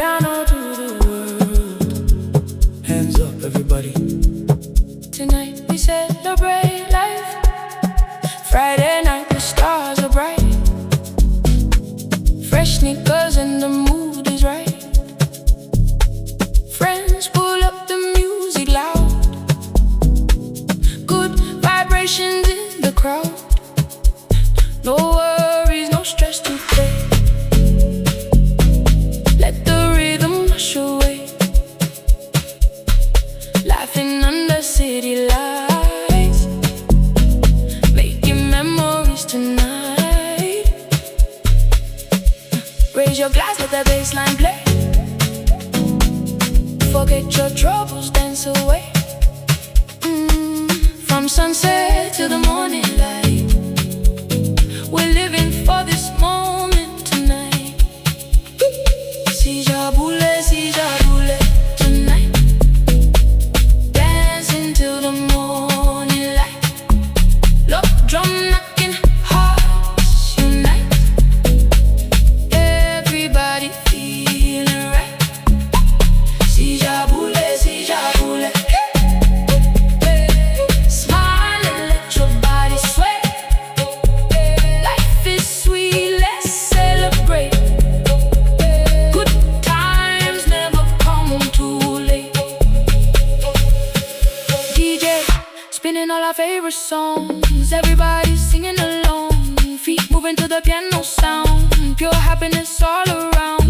Amapiano to the world. Hands up, everybody. Tonight we celebrate life. Friday night the stars are bright. Fresh sneakers and the mood is right. Friends pull up the music loud. Good vibrations in the crowd. No worries, no stress today. Let the rhythm wash away. Laughing under city lights, making memories tonight. Raise your glass, let the bass line play. Forget your troubles, dance away. From sunset to the morning light, we're living for this moment tonight. Sijabule, Sijabule tonight. Dancing till the morning light. Look, drum knocking, hearts unite. Everybody feeling right. Sijabule, Sijabule. Smile and let your body sway. Life is sweet, let's celebrate. Good times never come too late. DJ spinning all our favorite songs. Everybody's singing along. Feet moving to the piano sound. Pure happiness all around.